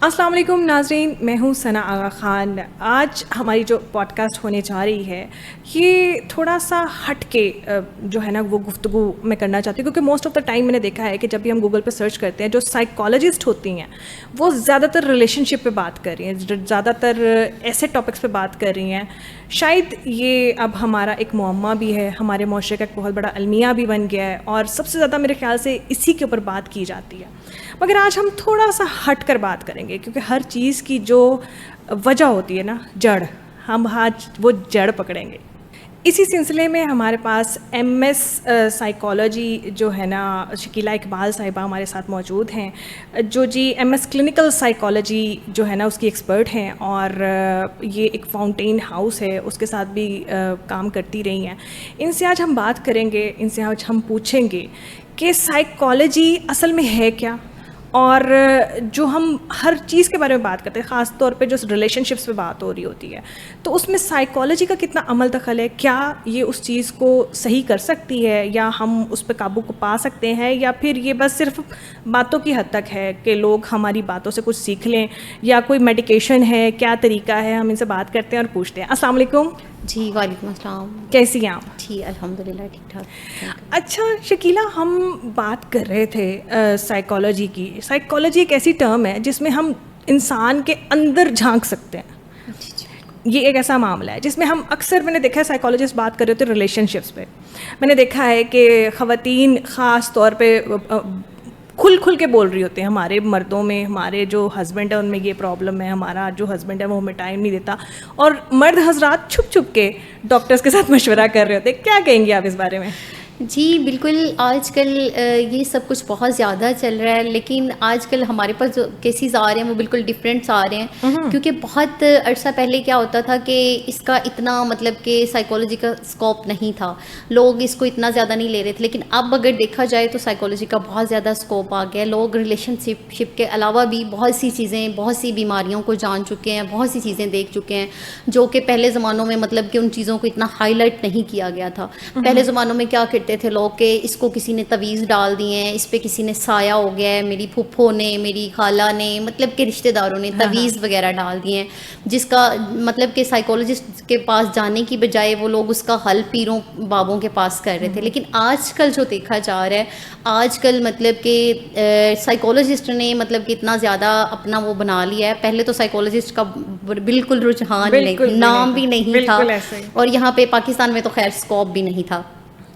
السلام علیکم ناظرین، میں ہوں ثنا آغا خان. آج ہماری جو پوڈ کاسٹ ہونے جا رہی ہے یہ تھوڑا سا ہٹ کے جو ہے نا وہ گفتگو میں کرنا چاہتی ہوں، کیونکہ موسٹ آف دا ٹائم میں نے دیکھا ہے کہ جب بھی ہم گوگل پہ سرچ کرتے ہیں جو سائیکالوجسٹ ہوتی ہیں وہ زیادہ تر ریلیشن شپ پہ بات کر رہی ہیں، زیادہ تر ایسے ٹاپکس پہ بات کر رہی ہیں. شاید یہ اب ہمارا ایک معمہ بھی ہے، ہمارے معاشرے کا ایک بہت بڑا المیہ بھی بن گیا ہے، اور سب سے زیادہ میرے خیال سے اسی کے اوپر بات کی جاتی ہے. مگر آج ہم تھوڑا سا ہٹ کر بات کریں گے، کیونکہ ہر چیز کی جو وجہ ہوتی ہے نا، جڑ، ہم آج وہ جڑ پکڑیں گے. اسی سلسلے میں ہمارے پاس ایم ایس سائیکالوجی جو ہے نا شکیلہ اقبال صاحبہ ہمارے ساتھ موجود ہیں، جو G M S clinical psychology جو ہے نا اس کی ایکسپرٹ ہیں، اور یہ ایک فاؤنٹین ہاؤس ہے اس کے ساتھ بھی کام کرتی رہی ہیں. ان سے آج ہم بات کریں گے، ان سے آج ہم پوچھیں گے کہ سائیکالوجی اصل میں ہے کیا، اور جو ہم ہر چیز کے بارے میں بات کرتے ہیں، خاص طور پہ جو ریلیشن شپس پہ بات ہو رہی ہوتی ہے، تو اس میں سائیکالوجی کا کتنا عمل دخل ہے، کیا یہ اس چیز کو صحیح کر سکتی ہے، یا ہم اس پہ قابو کو پا سکتے ہیں، یا پھر یہ بس صرف باتوں کی حد تک ہے کہ لوگ ہماری باتوں سے کچھ سیکھ لیں، یا کوئی میڈیکیشن ہے، کیا طریقہ ہے. ہم ان سے بات کرتے ہیں اور پوچھتے ہیں. السلام علیکم. جی وعلیکم السلام. کیسی ہیں آپ؟ جی الحمد للہ ٹھیک ٹھاک. اچھا شکیلہ، ہم بات کر رہے تھے سائیکالوجی کی. سائیکالوجی ایک ایسی ٹرم ہے جس میں ہم انسان کے اندر جھانک سکتے ہیں. یہ ایک ایسا معاملہ ہے جس میں ہم اکثر، میں نے دیکھا ہے سائیکالوجسٹ بات کر رہے ہوتے ہیں ریلیشن شپس پہ. میں نے دیکھا ہے کہ خواتین خاص طور پہ کھل کے بول رہی ہوتے ہیں، ہمارے مردوں میں، ہمارے جو ہسبینڈ ہیں ان میں یہ پرابلم ہے، ہمارا جو ہسبینڈ ہے وہ ہمیں ٹائم نہیں دیتا، اور مرد حضرات چھپ چھپ کے ڈاکٹرز کے ساتھ مشورہ کر رہے ہوتے ہیں. کیا کہیں گے آپ اس بارے میں؟ جی بالکل، آج کل یہ سب کچھ بہت زیادہ چل رہا ہے، لیکن آج کل ہمارے پاس جو کیسز آ رہے ہیں وہ بالکل ڈفرینٹس آ رہے ہیں. کیونکہ بہت عرصہ پہلے کیا ہوتا تھا کہ اس کا اتنا مطلب کہ سائیکالوجی کا اسکوپ نہیں تھا، لوگ اس کو اتنا زیادہ نہیں لے رہے تھے. لیکن اب اگر دیکھا جائے تو سائیکالوجی کا بہت زیادہ اسکوپ آ گیا ہے. لوگ ریلیشن شپ کے علاوہ بھی بہت سی چیزیں، بہت سی بیماریوں کو جان چکے ہیں، بہت سی چیزیں دیکھ چکے ہیں جو کہ پہلے زمانوں میں مطلب کہ ان چیزوں کو اتنا ہائی لائٹ نہیں کیا گیا تھا. پہلے زمانوں میں کیا کرتے تھے لوگ کہ اس کو کسی نے تعویذ ڈال دیے ہیں، اس پہ کسی نے سایہ ہو گیا ہے، میری پھپھو نے، میری خالہ نے، مطلب کہ رشتہ داروں نے تعویذ وغیرہ ڈال دیے ہیں، جس کا مطلب کہ سائیکالوجسٹ کے پاس جانے کی بجائے وہ لوگ اس کا حل پیروں بابوں کے پاس کر رہے تھے. لیکن آج کل جو دیکھا جا رہا ہے، آج کل مطلب کہ سائیکالوجسٹ نے مطلب کہ اتنا زیادہ اپنا وہ بنا لیا ہے. پہلے تو سائیکالوجسٹ کا بالکل رجحان نہیں، نام بھی نہیں تھا، اور یہاں پہ پاکستان میں تو خیر اسکوپ بھی نہیں تھا.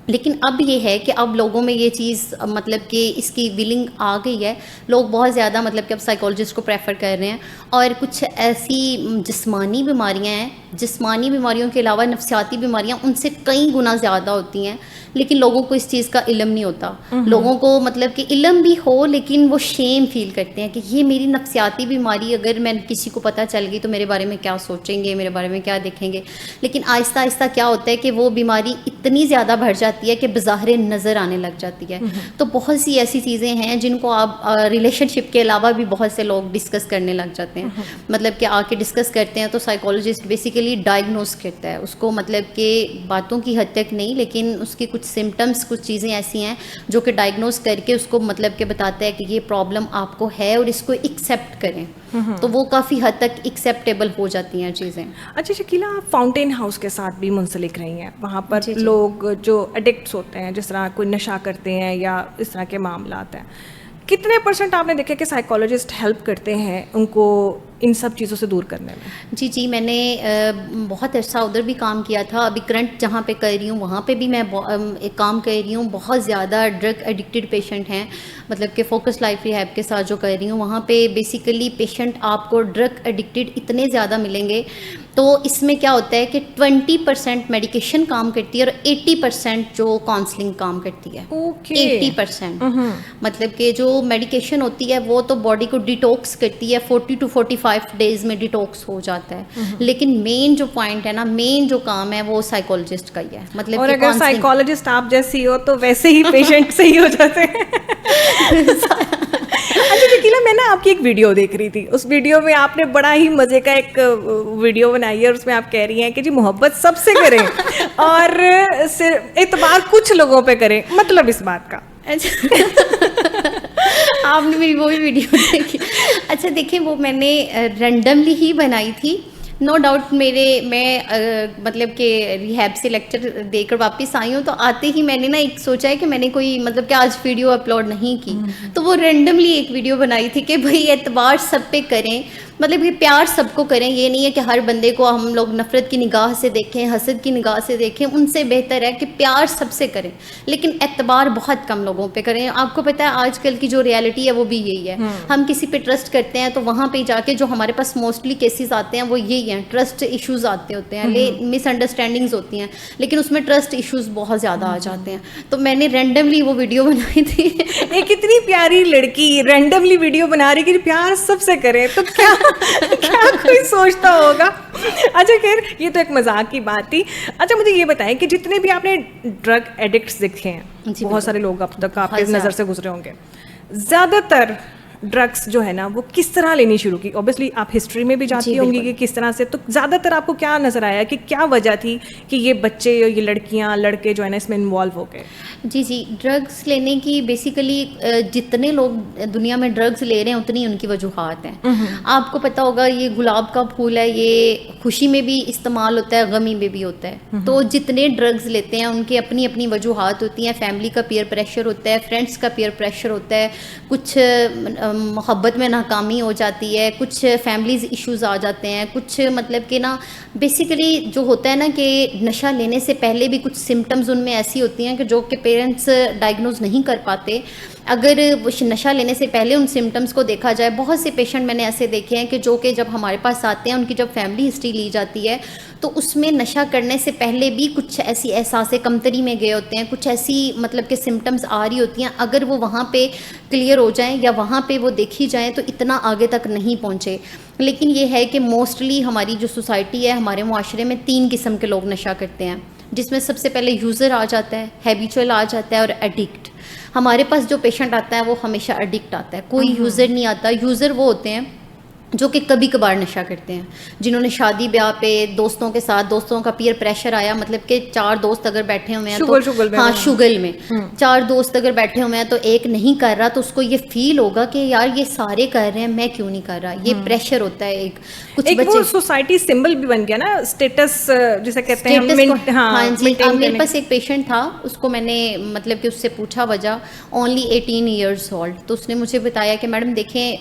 لیکن اب یہ ہے کہ اب لوگوں میں یہ چیز مطلب کہ اس کی ویلنگ آ گئی ہے. لوگ بہت زیادہ مطلب کہ اب سائیکالوجسٹ کو پریفر کر رہے ہیں. اور کچھ ایسی جسمانی بیماریاں ہیں، جسمانی بیماریوں کے علاوہ نفسیاتی بیماریاں ان سے کئی گنا زیادہ ہوتی ہیں، لیکن لوگوں کو اس چیز کا علم نہیں ہوتا. لوگوں کو مطلب کہ علم بھی ہو لیکن وہ شیم فیل کرتے ہیں کہ یہ میری نفسیاتی بیماری اگر میں کسی کو پتہ چل گئی تو میرے بارے میں کیا سوچیں گے، میرے بارے میں کیا دیکھیں گے. لیکن آہستہ آہستہ کیا ہوتا ہے کہ وہ بیماری اتنی زیادہ بڑھ جاتی ہے کہ بظاہر نظر آنے لگ جاتی ہے. تو بہت سی ایسی چیزیں ہیں جن کو آپ ریلیشن شپ کے علاوہ بھی بہت سے لوگ ڈسکس کرنے لگ جاتے ہیں. مطلب کہ آ کے ڈسکس کرتے ہیں تو سائیکالوجسٹ بیسیکلی ڈائگنوز کرتا ہے اس کو، مطلب کہ باتوں کی حد تک نہیں لیکن اس کی کچھ سمٹمس، کچھ چیزیں ایسی ہیں جو کہ ڈائگنوز کر کے اس کو مطلب کہ بتاتا ہے کہ یہ پرابلم آپ کو ہے اور اس کو ایکسیپٹ کریں. تو وہ کافی حد تک ایکسیپٹیبل ہو جاتی ہیں چیزیں. اچھا شکیلہ، آپ فاؤنٹین ہاؤس کے ساتھ بھی منسلک رہی ہیں، وہاں پر لوگ جو ایڈکٹس ہوتے ہیں، جس طرح کوئی نشہ کرتے ہیں یا اس طرح کے معاملات ہیں، کتنے % آپ نے دیکھا کہ سائیکالوجسٹ ہیلپ کرتے ہیں ان کو ان سب چیزوں سے دور کرنے میں؟ جی میں نے بہت عرصہ ادھر بھی کام کیا تھا. ابھی کرنٹ جہاں پہ کر رہی ہوں وہاں پہ بھی میں ایک کام کر رہی ہوں. بہت زیادہ ڈرگ ایڈکٹڈ پیشنٹ ہیں، مطلب کہ فوکس لائف ریہیب کے ساتھ جو کر رہی ہوں وہاں پہ بیسیکلی پیشنٹ آپ کو ڈرگ ایڈکٹڈ اتنے زیادہ ملیں گے. تو اس میں کیا ہوتا ہے کہ 20% میڈیکیشن کام کرتی ہے اور 80% جو کاؤنسلنگ کام کرتی ہے. 80% مطلب کہ جو میڈیکیشن ہوتی ہے وہ تو باڈی کو ڈیٹاکس کرتی ہے، 40 to 45 ڈیز میں ڈیٹاکس ہو جاتا ہے. لیکن مین جو پوائنٹ ہے نا، مین جو کام ہے وہ سائیکالوجسٹ کا ہی ہے. مطلب اور اگر سائیکالوجسٹ آپ جیسی ہو تو ویسے ہی پیشنٹ صحیح ہو جاتے ہیں. اچھا شکیلہ، میں نا آپ کی ایک ویڈیو دیکھ رہی تھی، اس ویڈیو میں آپ نے بڑا ہی مزے کا ایک ویڈیو بنائی ہے اور اس میں آپ کہہ رہی ہیں کہ جی محبت سب سے کریں اور صرف اعتبار کچھ لوگوں پہ کریں. مطلب اس بات کا آپ نے میری وہ بھی ویڈیو دیکھی. اچھا دیکھیں وہ میں نے رینڈملی ہی بنائی تھی. نو ڈاؤٹ میں مطلب کہ ریہیب سے لیکچر دے کر واپس آئی ہوں, تو آتے ہی میں نے نا ایک سوچا ہے کہ میں نے کوئی مطلب کہ آج ویڈیو اپلوڈ نہیں کی, تو وہ رینڈملی ایک ویڈیو بنائی تھی کہ بھائی اعتبار سب پہ کریں, مطلب کہ پیار سب کو کریں. یہ نہیں ہے کہ ہر بندے کو ہم لوگ نفرت کی نگاہ سے دیکھیں, حسد کی نگاہ سے دیکھیں. ان سے بہتر ہے کہ پیار سب سے کریں, لیکن اعتبار بہت کم لوگوں پہ کریں. آپ کو پتہ ہے آج کل کی جو ریالٹی ہے وہ بھی یہی ہے. ہم کسی پہ ٹرسٹ کرتے ہیں تو وہاں پہ جا کے جو ہمارے پاس موسٹلی کیسز آتے ہیں وہ یہی ہیں, ٹرسٹ ایشوز آتے ہوتے ہیں, مس انڈرسٹینڈنگز ہوتی ہیں, لیکن اس میں ٹرسٹ ایشوز بہت زیادہ آ جاتے ہیں. تو میں نے رینڈملی وہ ویڈیو بنائی تھی. ایک اتنی پیاری لڑکی رینڈملی ویڈیو بنا رہی کہ پیار سب سے کرے, تو کیا کوئی سوچتا ہوگا. اچھا خیر یہ تو ایک مذاق کی بات تھی. اچھا مجھے یہ بتائیں کہ جتنے بھی آپ نے ڈرگ ایڈکٹس دیکھے ہیں, بہت سارے لوگ اب تک آپ کی نظر سے گزرے ہوں گے, زیادہ تر ڈرگس جو ہے نا وہ کس طرح لینی شروع کی؟ اوبیسلی آپ ہسٹری میں بھی جانتی ہوں گی کہ کس طرح سے, تو زیادہ تر آپ کو کیا نظر آیا کہ کیا وجہ تھی کہ یہ بچے, یہ لڑکیاں, لڑکے جو ہے نا اس میں انوالو ہو گئے؟ جی ڈرگس لینے کی بیسیکلی جتنے لوگ دنیا میں ڈرگس لے رہے ہیں اتنی ان کی وجوہات ہیں. آپ کو پتہ ہوگا یہ گلاب کا پھول ہے, یہ خوشی میں بھی استعمال ہوتا ہے, غمی میں بھی ہوتا ہے. تو جتنے ڈرگس لیتے ہیں ان کی اپنی اپنی وجوہات ہوتی ہیں. فیملی کا پیئر پریشر ہوتا ہے, فرینڈس کا پیئر پریشر ہوتا ہے, کچھ محبت میں ناکامی ہو جاتی ہے, کچھ فیملیز ایشوز آ جاتے ہیں, کچھ مطلب کہ نا بیسیکلی جو ہوتا ہے نا کہ نشہ لینے سے پہلے بھی کچھ سمٹمز ان میں ایسی ہوتی ہیں کہ جو کہ پیرنٹس ڈائگنوز نہیں کر پاتے. اگر نشہ لینے سے پہلے ان سمٹمز کو دیکھا جائے, بہت سے پیشنٹ میں نے ایسے دیکھے ہیں کہ جو کہ جب ہمارے پاس آتے ہیں ان کی جب فیملی ہسٹری لی جاتی ہے تو اس میں نشہ کرنے سے پہلے بھی کچھ ایسی احساس کمتری میں گئے ہوتے ہیں, کچھ ایسی مطلب کہ سمٹمز آ رہی ہوتی ہیں. اگر وہ وہاں پہ کلیئر ہو جائیں یا وہاں پہ وہ دیکھی جائیں تو اتنا آگے تک نہیں پہنچے. لیکن یہ ہے کہ موسٹلی ہماری جو سوسائٹی ہے, ہمارے معاشرے میں 3 قسم کے لوگ نشہ کرتے ہیں, جس میں سب سے پہلے یوزر آ جاتا ہے, ہیبیچول آ جاتا ہے, اور ایڈکٹ. ہمارے پاس جو پیشنٹ آتا ہے وہ ہمیشہ ایڈکٹ آتا ہے, کوئی یوزر نہیں آتا. یوزر وہ ہوتے ہیں جو کہ کبھی کبھار نشہ کرتے ہیں, جنہوں نے شادی بیاہ پہ دوستوں کے ساتھ, دوستوں کا پیئر پریشر آیا, مطلب کہ 4 دوست اگر بیٹھے ہوئے ہیں تو ہاں شگل میں 4 دوست اگر بیٹھے ہوئے ہیں تو ایک نہیں کر رہا تو اس کو یہ فیل ہوگا کہ یار یہ سارے کر رہے ہیں, میں کیوں نہیں کر رہا. یہ پریشر ہوتا ہے. کچھ بچے سوسائٹی سمبل بھی بن گیا نا, اسٹیٹس جسے کہتے ہیں. ہاں جی, میرے پاس ایک پیشنٹ تھا, اس کو میں نے مطلب کہ اس سے پوچھا وجہ, اونلی 18 ایئرس اولڈ. تو اس نے مجھے بتایا کہ میڈم دیکھیں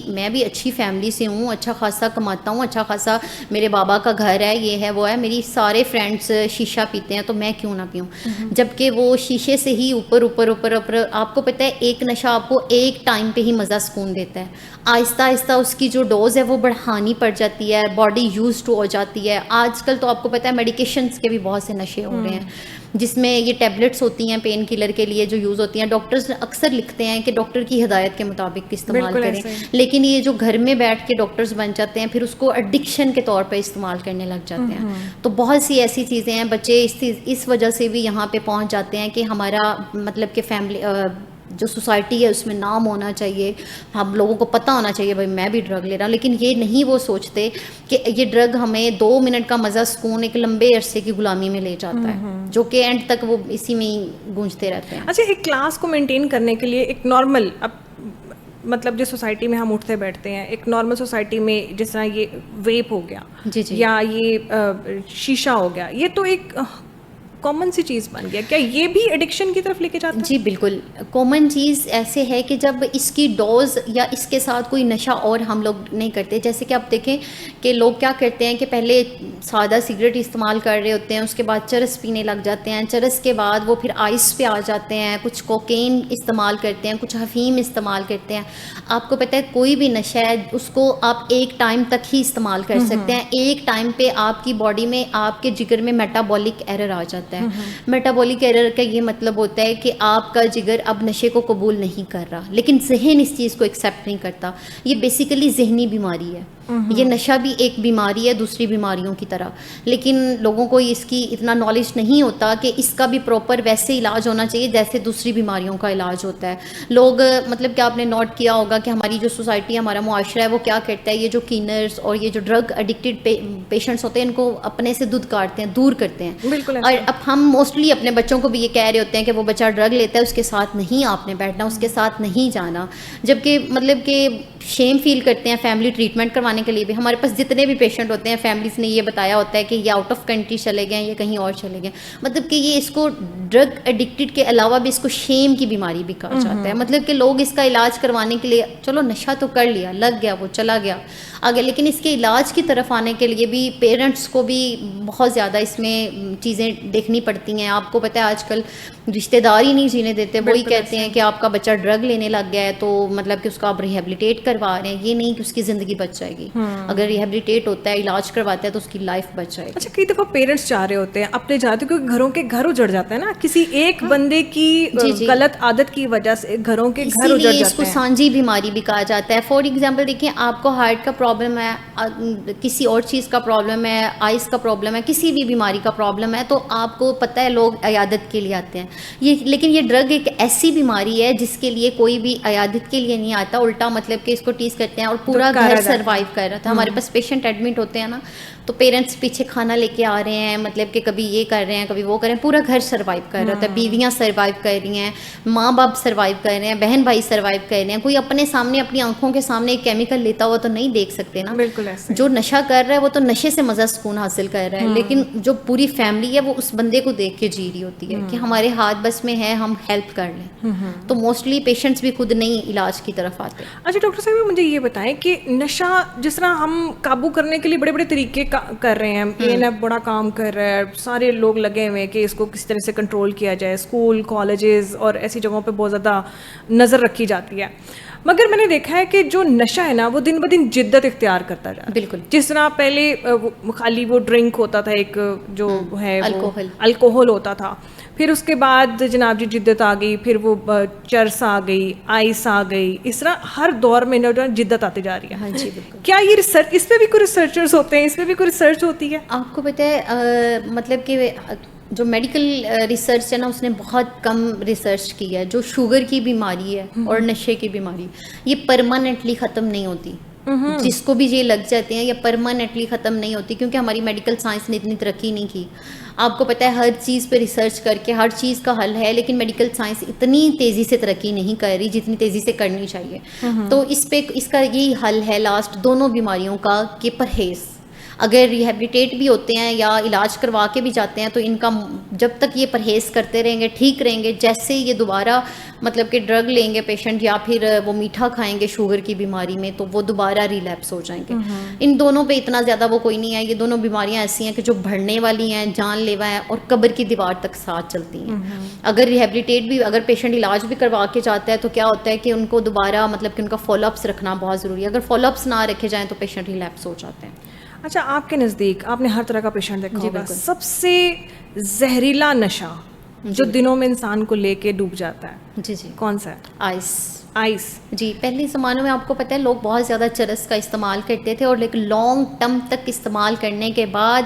میں بھی اچھی فیملی سے ہوں, اچھا خاصا کماتا ہوں, اچھا خاصا میرے بابا کا گھر ہے, یہ ہے وہ ہے, میری سارے فرینڈس شیشہ پیتے ہیں تو میں کیوں نہ پیوں. جبکہ وہ شیشے سے ہی اوپر اوپر اوپر اوپر. آپ کو پتہ ہے ایک نشہ آپ کو ایک ٹائم پہ ہی مزہ سکون دیتا ہے, آہستہ آہستہ اس کی جو ڈوز ہے وہ بڑھانی پڑ جاتی ہے, باڈی یوز ٹو ہو جاتی ہے. آج کل تو آپ کو پتہ ہے میڈیکیشنس کے بھی بہت سے نشے ہو رہے ہیں, جس میں یہ ٹیبلٹس ہوتی ہیں پین کلر کے لیے جو یوز ہوتی ہیں. ڈاکٹرز اکثر لکھتے ہیں کہ ڈاکٹر کی ہدایت کے مطابق استعمال کریں, لیکن یہ جو گھر میں بیٹھ کے ڈاکٹرز بن جاتے ہیں پھر اس کو ایڈکشن کے طور پہ استعمال کرنے لگ جاتے ہیں. تو بہت سی ایسی چیزیں ہیں, بچے اس وجہ سے بھی یہاں پہ پہنچ جاتے ہیں کہ ہمارا مطلب کہ فیملی جو سوسائٹی ہے اس میں نام ہونا چاہیے, ہم لوگوں کو پتہ ہونا چاہیے بھائی میں بھی ڈرگ لے رہا ہوں. لیکن یہ نہیں وہ سوچتے کہ یہ ڈرگ ہمیں 2 منٹ کا مزہ سکون ایک لمبے عرصے کی غلامی میں لے جاتا ہے, جو کہ اینڈ تک وہ اسی میں ہی گونجتے رہتے ہیں. اچھا ایک کلاس کو مینٹین کرنے کے لیے ایک نارمل, اب مطلب جس سوسائٹی میں ہم اٹھتے بیٹھتے ہیں, ایک نارمل سوسائٹی میں جس طرح یہ ویپ ہو گیا یا یہ شیشہ ہو گیا, یہ تو ایک کامن سی چیز بن گیا, کیا یہ بھی ایڈکشن کی طرف لے کے جاتا ہے؟ جی بالکل کامن چیز ایسے ہے کہ جب اس کی ڈوز یا اس کے ساتھ کوئی نشہ اور ہم لوگ نہیں کرتے. جیسے کہ آپ دیکھیں کہ لوگ کیا کرتے ہیں کہ پہلے سادہ سگریٹ استعمال کر رہے ہوتے ہیں, اس کے بعد چرس پینے لگ جاتے ہیں, چرس کے بعد وہ پھر آئس پہ آ جاتے ہیں, کچھ کوکین استعمال کرتے ہیں, کچھ افیم استعمال کرتے ہیں. آپ کو پتہ ہے کوئی بھی نشہ ہے اس کو آپ ایک ٹائم تک ہی استعمال کر سکتے ہیں. ایک ٹائم پہ آپ کی باڈی میں, آپ کے جگر میں میٹابولک ایرر آ جاتا ہے. میٹابولک ایرر کا یہ مطلب ہوتا ہے کہ آپ کا جگر اب نشے کو قبول نہیں کر رہا, لیکن ذہن اس چیز کو ایکسیپٹ نہیں کرتا. یہ بیسیکلی ذہنی بیماری ہے. یہ نشہ بھی ایک بیماری ہے دوسری بیماریوں کی طرح, لیکن لوگوں کو اس کی اتنا نالج نہیں ہوتا کہ اس کا بھی پراپر ویسے علاج ہونا چاہیے جیسے دوسری بیماریوں کا علاج ہوتا ہے. لوگ مطلب کہ آپ نے نوٹ کیا ہوگا کہ ہماری جو سوسائٹی ہمارا معاشرہ ہے وہ کیا کرتا ہے, یہ جو کینرز اور یہ جو ڈرگ ایڈکٹڈ پیشنٹس ہوتے ہیں ان کو اپنے سے دودھ کاٹتے ہیں, دور کرتے ہیں. بالکل. اور اب ہم موسٹلی اپنے بچوں کو بھی یہ کہہ رہے ہوتے ہیں کہ وہ بچہ ڈرگ لیتا ہے اس کے ساتھ نہیں آپ نے بیٹھنا, اس کے ساتھ نہیں جانا, جبکہ مطلب کہ شیم فیل کرتے ہیں فیملی ٹریٹمنٹ کروانے کے لیے بھی. ہمارے پاس جتنے بھی پیشنٹ ہوتے ہیں فیملیز نے یہ بتایا ہوتا ہے کہ یہ آؤٹ آف کنٹری چلے گئے یا کہیں اور چلے گئے, مطلب کہ یہ اس کو ڈرگ ایڈکٹڈ کے علاوہ بھی اس کو شیم کی بیماری بھی کہا جاتا ہے. مطلب کہ لوگ اس کا علاج کروانے کے لیے چلو نشہ تو کر لیا, لگ گیا, وہ چلا گیا آگے, لیکن اس کے علاج کی طرف آنے کے لیے بھی پیرنٹس کو بھی بہت زیادہ اس میں چیزیں دیکھنی پڑتی ہیں. آپ کو پتہ ہے آج کل رشتہ دار ہی نہیں جینے دیتے, وہی کہتے ہیں کہ آپ کا بچہ ڈرگ لینے لگ گیا ہے تو مطلب کہ اس کو آپ ریہیبلیٹیٹ کروا رہے ہیں, یہ نہیں کہ اس کی زندگی بچ جائے گی. اگر ریہیبلیٹیٹ ہوتا ہے, علاج کرواتا ہے تو اس کی لائف بچ جائے گی. اچھا, کئی دفعہ پیرنٹس چاہ رہے ہوتے ہیں اپنے جاتے کیونکہ گھروں کے گھر اجڑ جاتے ہیں نا, کسی ایک بندے کی غلط عادت کی وجہ سے گھروں کے گھر اجڑ جاتے ہیں. اس کو سانجی بیماری بھی کہا جاتا ہے. فار ایگزامپل دیکھیں, آپ کو ہارٹ کا پرابلم ہے, کسی اور چیز کا پرابلم ہے, آئز کا پرابلم ہے, کسی بھی بیماری کا پرابلم ہے, تو آپ کو پتہ ہے لوگ عیادت کے لیے آتے ہیں. لیکن یہ ڈرگ ایک ایسی بیماری ہے جس کے لیے کوئی بھی عیادت کے لیے نہیں آتا, الٹا مطلب کہ اس کو ٹیز کرتے ہیں اور پورا گھر سروائیو کر رہا تھا. ہمارے پاس پیشنٹ ایڈمٹ ہوتے ہیں نا, تو پیرنٹس پیچھے کھانا لے کے آ رہے ہیں, مطلب کہ کبھی یہ کر رہے ہیں کبھی وہ کر رہے ہیں, پورا گھر سروائیو کر رہا ہوتا ہے. بیویاں سروائیو کر رہی ہیں, ماں باپ سروائیو کر رہے ہیں, بہن بھائی سروائیو کر رہے ہیں. کوئی اپنے سامنے اپنی آنکھوں کے سامنے ایک کیمیکل لیتا ہوا تو نہیں دیکھ سکتے نا. بالکل ایسے. جو نشہ کر رہا ہے وہ تو نشے سے مزہ سکون حاصل کر رہا ہے, لیکن جو پوری فیملی ہے وہ اس بندے کو دیکھ کے جی رہی ہوتی ہے کہ ہمارے ہاتھ بس میں ہے, ہم ہیلپ کر لیں. تو موسٹلی پیشنٹس بھی خود نہیں علاج کی طرف آتے. اچھا ڈاکٹر صاحب, مجھے یہ بتائیں کہ نشہ جس طرح ہم قابو کرنے کے لیے بڑے بڑے طریقے کر رہے ہیں, بڑا کام کر رہا ہے, سارے لوگ لگے ہوئے ہیں کہ اس کو کس طرح سے کنٹرول کیا جائے, اسکول کالجز اور ایسی جگہوں پہ بہت زیادہ نظر رکھی جاتی ہے, مگر میں نے دیکھا ہے کہ جو نشہ ہے نا وہ دن بدن جدت اختیار کرتا جا رہا ہے. بالکل. جس طرح پہلے خالی وہ ڈرنک ہوتا تھا, ایک جو ہے الکوہل ہوتا تھا, پھر اس کے بعد جناب جی جدت آ گئی, پھر وہ چرس آ گئی, آئس آ گئی, اس طرح ہر دور میں جدت آتی جا رہی ہے. ہاں جی بالکل. کیا یہ ریسرچ, اس پہ بھی کوئی ریسرچرز ہوتے ہیں, اس پہ بھی کوئی ریسرچ ہوتی ہے؟ آپ کو پتہ ہے مطلب کہ جو میڈیکل ریسرچ ہے نا اس نے بہت کم ریسرچ کی ہے. جو شوگر کی بیماری ہے اور نشے کی بیماری, یہ پرماننٹلی ختم نہیں ہوتی. جس کو بھی یہ لگ جاتے ہیں یہ پرماننٹلی ختم نہیں ہوتی, کیونکہ ہماری میڈیکل سائنس نے اتنی ترقی نہیں کی. آپ کو پتہ ہے ہر چیز پہ ریسرچ کر کے ہر چیز کا حل ہے, لیکن میڈیکل سائنس اتنی تیزی سے ترقی نہیں کر رہی جتنی تیزی سے کرنی چاہیے. تو اس کا یہی حل ہے لاسٹ دونوں بیماریوں کا کہ پرہیز. اگر ریہیبلیٹیٹ بھی ہوتے ہیں یا علاج کروا کے بھی جاتے ہیں تو ان کا جب تک یہ پرہیز کرتے رہیں گے, ٹھیک رہیں گے, جیسے یہ دوبارہ مطلب کہ ڈرگ لیں گے پیشنٹ یا پھر وہ میٹھا کھائیں گے شوگر کی بیماری میں, تو وہ دوبارہ ریلیپس ہو جائیں گے. ان دونوں پہ اتنا زیادہ وہ کوئی نہیں ہے. یہ دونوں بیماریاں ایسی ہیں کہ جو بڑھنے والی ہیں, جان لیوا ہیں اور قبر کی دیوار تک ساتھ چلتی ہیں. اگر ریہیبلیٹیٹ بھی, اگر پیشنٹ علاج بھی کروا کے جاتا ہے تو کیا ہوتا ہے کہ ان کو دوبارہ مطلب کہ ان کا فالو اپس رکھنا بہت ضروری ہے. اگر فالو اپس نہ رکھے جائیں تو پیشنٹ ریلیپس ہو جاتے ہیں. اچھا, آپ کے نزدیک آپ نے ہر طرح کا پیشنٹ دیکھا ہوگا, سب سے زہریلا نشہ جو دنوں میں انسان کو لے کے ڈوب جاتا ہے, جی کون سا ہے؟ آئس. جی, پہلے زمانے میں آپ کو پتہ ہے لوگ بہت زیادہ چرس کا استعمال کرتے تھے, اور لیکن لانگ ٹرم تک استعمال کرنے کے بعد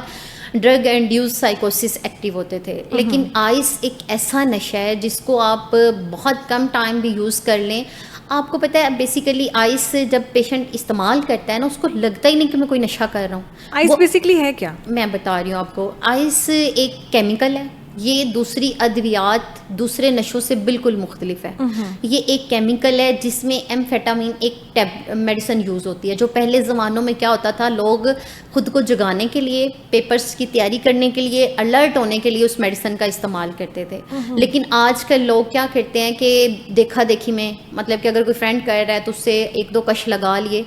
ڈرگ انڈیوس سائیکوسس ایکٹیو ہوتے تھے. لیکن آئس ایک ایسا نشہ ہے جس کو آپ بہت کم ٹائم بھی یوز کر لیں. آپ کو پتہ ہے بیسیکلی آئس جب پیشنٹ استعمال کرتا ہے نا اس کو لگتا ہی نہیں کہ میں کوئی نشہ کر رہا ہوں. آئس بیسیکلی ہے کیا؟ میں بتا رہی ہوں آپ کو. آئس ایک کیمیکل ہے, یہ دوسری ادویات دوسرے نشوں سے بالکل مختلف ہے. یہ ایک کیمیکل ہے جس میں ایمفیٹامین ایک میڈیسن یوز ہوتی ہے. جو پہلے زمانوں میں کیا ہوتا تھا, لوگ خود کو جگانے کے لیے, پیپرز کی تیاری کرنے کے لیے, الرٹ ہونے کے لیے اس میڈیسن کا استعمال کرتے تھے. لیکن آج کل لوگ کیا کرتے ہیں کہ دیکھا دیکھی میں, مطلب کہ اگر کوئی فرینڈ کر رہا ہے تو اس سے ایک دو کش لگا لیے.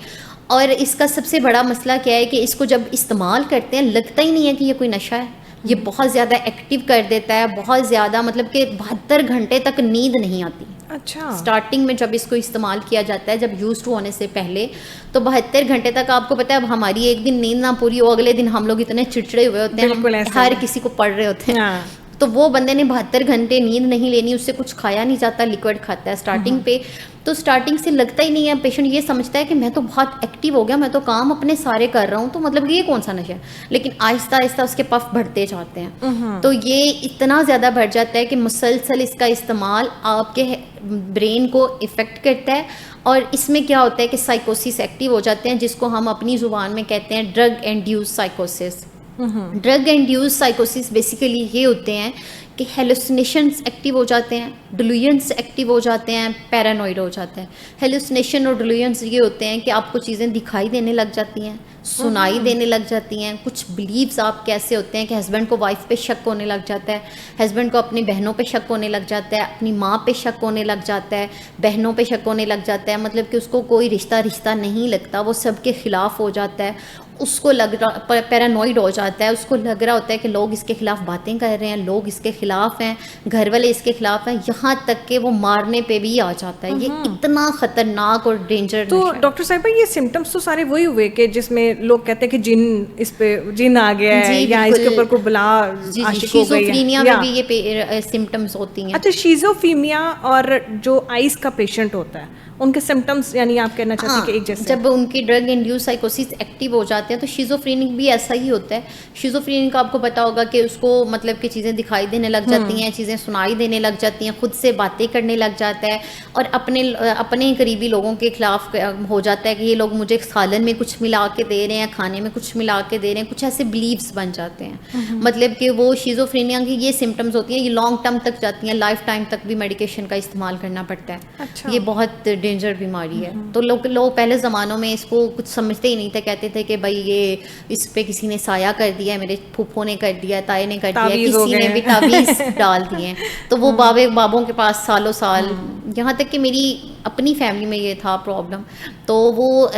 اور اس کا سب سے بڑا مسئلہ کیا ہے کہ اس کو جب استعمال کرتے ہیں لگتا ہی نہیں ہے کہ یہ کوئی نشہ ہے. یہ بہت زیادہ ایکٹیو کر دیتا ہے, بہت زیادہ مطلب کہ 72 گھنٹے تک نیند نہیں آتی. اچھا. اسٹارٹنگ میں جب اس کو استعمال کیا جاتا ہے, جب یوز ٹو ہونے سے پہلے, تو 72 گھنٹے تک آپ کو پتہ ہے اب ہماری ایک دن نیند نہ پوری ہو, اگلے دن ہم لوگ اتنے چڑچڑے ہوئے ہوتے ہیں, ہر کسی کو پڑھ رہے ہوتے ہیں. تو وہ بندے نے 72 گھنٹے نیند نہیں لینی, اس سے کچھ کھایا نہیں جاتا, لیکوڈ کھاتا ہے اسٹارٹنگ پہ, تو اسٹارٹنگ سے لگتا ہی نہیں ہے, پیشنٹ یہ سمجھتا ہے کہ میں تو بہت ایکٹیو ہو گیا, میں تو کام اپنے سارے کر رہا ہوں, تو مطلب یہ کون سا نشہ ہے, لیکن آہستہ آہستہ اس کے پف بڑھتے جاتے ہیں. تو یہ اتنا زیادہ بڑھ جاتا ہے کہ مسلسل اس کا استعمال آپ کے برین کو افیکٹ کرتا ہے, اور اس میں کیا ہوتا ہے کہ سائیکوسس ایکٹیو ہو جاتے ہیں, جس کو ہم اپنی زبان میں کہتے ہیں drug induce سائیکوسس. Drug induce سائیکوسس basically یہ ہوتے ہیں کہ ہیلوسینیشنس ایکٹیو ہو جاتے ہیں, ڈیلوژنس ایکٹیو ہو جاتے ہیں, پیرانوئڈ ہو جاتے ہیں. ہیلوسینیشن اور ڈیلوژنس یہ ہوتے ہیں کہ آپ کو چیزیں دکھائی دینے لگ جاتی ہیں, سنائی دینے لگ جاتی ہیں, کچھ بلیفز آپ کے ایسے ہوتے ہیں کہ ہسبینڈ کو وائف پہ شک ہونے لگ جاتا ہے, ہسبینڈ کو اپنی بہنوں پہ شک ہونے لگ جاتا ہے, اپنی ماں پہ شک ہونے لگ جاتا ہے, بہنوں پہ شک ہونے لگ جاتا ہے, مطلب کہ اس کو کوئی رشتہ نہیں لگتا, وہ سب کے خلاف ہو جاتا ہے, اس کو لگ رہا پیرانوئڈ ہو جاتا ہے, اس کو لگ رہا ہوتا ہے کہ لوگ اس کے خلاف باتیں کر رہے ہیں, لوگ اس کے خلاف ہیں, گھر والے اس کے خلاف ہیں, یہاں تک کہ وہ مارنے پہ بھی آ جاتا ہے. یہ اتنا خطرناک اور ڈینجر. تو ڈاکٹر صاحبہ یہ سمٹمس تو سارے وہی ہوئے کہ جس میں لوگ کہتے ہیں کہ جن اس پہ جن آ گیا ہے, یا اس کے اوپر کوئی بلا عاشق ہو گئی ہے, شیزوفرینیا میں بھی یہ سمٹمس ہوتی ہیں. اچھا, شیزوفرینیا اور جو آئز کا پیشنٹ ہوتا ہے ان کے سمٹمس یعنی آپ کہنا چاہتے ہیں کہ ایک جیسے جب ان کی ڈرگ انڈیوس سائیکوسس ایکٹیو ہو جاتے ہیں, تو شیزوفرینک بھی ایسا ہی ہوتا ہے. شیزوفرینک کا آپ کو پتا ہوگا کہ اس کو مطلب کہ چیزیں دکھائی دینے لگ جاتی ہیں, چیزیں سنائی دینے لگ جاتی ہیں, خود سے باتیں کرنے لگ جاتا ہے, اور اپنے قریبی لوگوں کے خلاف ہو جاتا ہے کہ یہ لوگ مجھے سالن میں کچھ ملا کے دے رہے ہیں, کھانے میں کچھ ملا کے دے رہے ہیں, کچھ ایسے بلیفس بن جاتے ہیں. مطلب کہ وہ شیزوفرینیا کی یہ سمٹمز ہوتی ہیں, یہ لانگ ٹرم تک جاتی ہیں, لائف ٹائم تک بھی میڈیکیشن کا استعمال کرنا پڑتا ہے. یہ بہت ڈینجر بیماری ہے. تو لوگ پہلے زمانوں میں اس کو کچھ سمجھتے ہی نہیں تھے, کہتے تھے کہ بھائی یہ اس پہ کسی نے سایہ کر دیا ہے, میرے پھوپھو نے کر دیا, تائے نے کر دیا, کسی نے بھی تعویذ ڈال دیے. تو وہ بابوں کے پاس سالوں سال, یہاں تک کہ میری اپنی فیملی میں یہ تھا پرابلم. تو وہ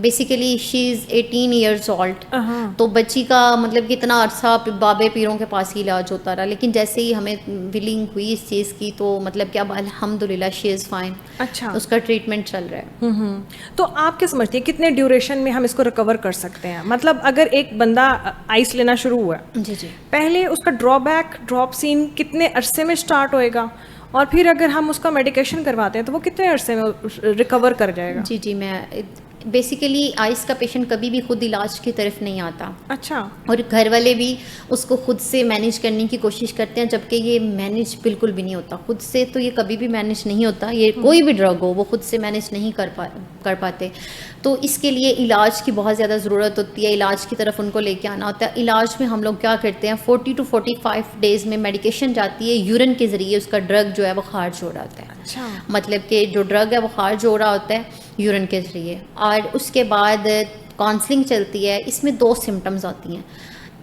بیسیکلی شی از 18 ایئرز اولڈ, تو بچی کا مطلب کہ اتنا عرصہ بابے پیروں کے پاس ہی علاج ہوتا رہا, لیکن جیسے ہی ہمیں ولنگ ہوئی اس چیز کی, تو مطلب کہ اب الحمدللہ شی از فائن. اچھا, اس کا ٹریٹمنٹ چل رہا ہے. تو آپ کیا سمجھتی ہیں کتنے ڈیوریشن میں ہم اس کو ریکور کر سکتے ہیں؟ مطلب اگر ایک بندہ آئس لینا شروع ہوا ہے, جی پہلے اس کا ڈراپ سین کتنے عرصے میں اسٹارٹ ہوئے گا, اور پھر اگر ہم اس کا میڈیکیشن کرواتے ہیں تو وہ کتنے عرصے میں ریکور کر جائے گا؟ جی میں بیسیکلی آئس کا پیشنٹ کبھی بھی خود علاج کی طرف نہیں آتا. اچھا. اور گھر والے بھی اس کو خود سے مینیج کرنے کی کوشش کرتے ہیں, جبکہ یہ مینیج بالکل بھی نہیں ہوتا خود سے. تو یہ کبھی بھی مینیج نہیں ہوتا, یہ کوئی بھی ڈرگ ہو وہ خود سے مینیج نہیں کر پاتے. تو اس کے لیے علاج کی بہت زیادہ ضرورت ہوتی ہے, علاج کی طرف ان کو لے کے آنا ہوتا ہے. علاج میں ہم لوگ کیا کرتے ہیں, 40 to 45 ڈیز میں میڈیکیشن جاتی ہے, یورین کے ذریعے اس کا ڈرگ جو ہے وہ خارج ہو رہا ہوتا ہے. اچھا. مطلب کہ جو ڈرگ ہے وہ خارج ہو رہا ہوتا ہے یورین کے ذریعے. اور اس کے بعد کاؤنسلنگ چلتی ہے. اس میں 2 سمٹمز آتی ہیں,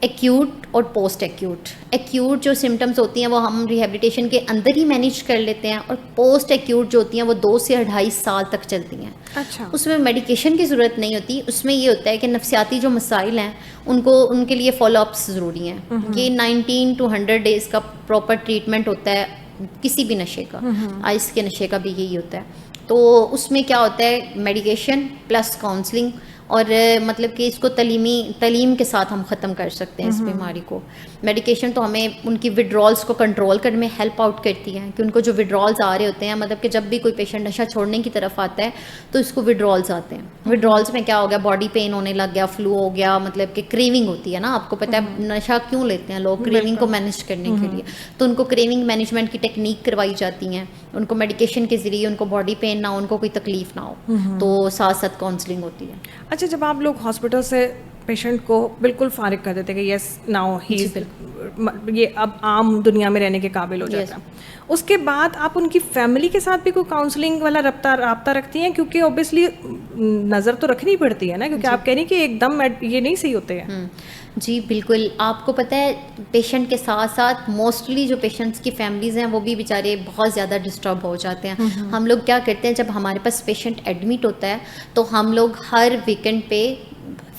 ایکیوٹ اور پوسٹ ایکیوٹ. ایکیوٹ جو سمٹمز ہوتی ہیں وہ ہم ریہیبلیٹیشن کے اندر ہی مینیج کر لیتے ہیں, اور پوسٹ ایکیوٹ جو ہوتی ہیں وہ 2 سے 2.5 سال تک چلتی ہیں. اچھا. اس میں میڈیکیشن کی ضرورت نہیں ہوتی. اس میں یہ ہوتا ہے کہ نفسیاتی جو مسائل ہیں ان کے لیے فالو اپس ضروری ہیں. یہ 19 to 100 ڈیز کا پراپر ٹریٹمنٹ ہوتا ہے کسی بھی نشے کا. آئس کے نشے کا بھی یہی ہوتا ہے. تو اس میں کیا ہوتا ہے, میڈیکیشن پلس کاؤنسلنگ, اور مطلب کہ اس کو تعلیم کے ساتھ ہم ختم کر سکتے ہیں اس بیماری کو. میڈیکیشن تو ہمیں ان کی وڈرالس کو کنٹرول کرنے میں ہیلپ آؤٹ کرتی ہے, کہ ان کو جو وڈرالس آ رہے ہوتے ہیں, مطلب کہ جب بھی کوئی پیشنٹ نشہ چھوڑنے کی طرف آتا ہے تو اس کو وڈرالس آتے ہیں. وڈرالس میں کیا ہو گیا, باڈی پین ہونے لگ گیا, فلو ہو گیا, مطلب کہ کریونگ ہوتی ہے نا. آپ کو پتہ ہے نشہ کیوں لیتے ہیں لوگ, کریونگ کو مینیج کرنے کے لیے. تو ان کو کریونگ مینجمنٹ کی ٹیکنیک کروائی جاتی ہیں, ان کو میڈیکیشن کے ذریعے ان کو باڈی پین نہ ہو, ان کو کوئی تکلیف نہ ہو, تو ساتھ ساتھ کاؤنسلنگ ہوتی ہے. اچھا, جب آپ لوگ ہاسپٹل سے پیشنٹ کو بالکل فارغ کر دیتے کہ یس ناؤ ہی یہ اب عام دنیا میں رہنے کے قابل ہو جاتا ہے, اس کے بعد آپ ان کی فیملی کے ساتھ بھی کوئی کاؤنسلنگ والا رابطہ رکھتی ہیں؟ کیونکہ اوبیسلی نظر تو رکھنی پڑتی ہے نا, کیونکہ آپ کہہ رہی ہیں کہ ایک دم یہ نہیں صحیح ہوتے ہیں. جی بالکل. آپ کو پتہ ہے پیشنٹ کے ساتھ ساتھ موسٹلی جو پیشنٹس کی فیملیز ہیں وہ بھی بیچارے بہت زیادہ ڈسٹرب ہو جاتے ہیں. ہم لوگ کیا کرتے ہیں, جب ہمارے پاس پیشنٹ ایڈمٹ ہوتا ہے تو ہم لوگ ہر ویکنڈ پہ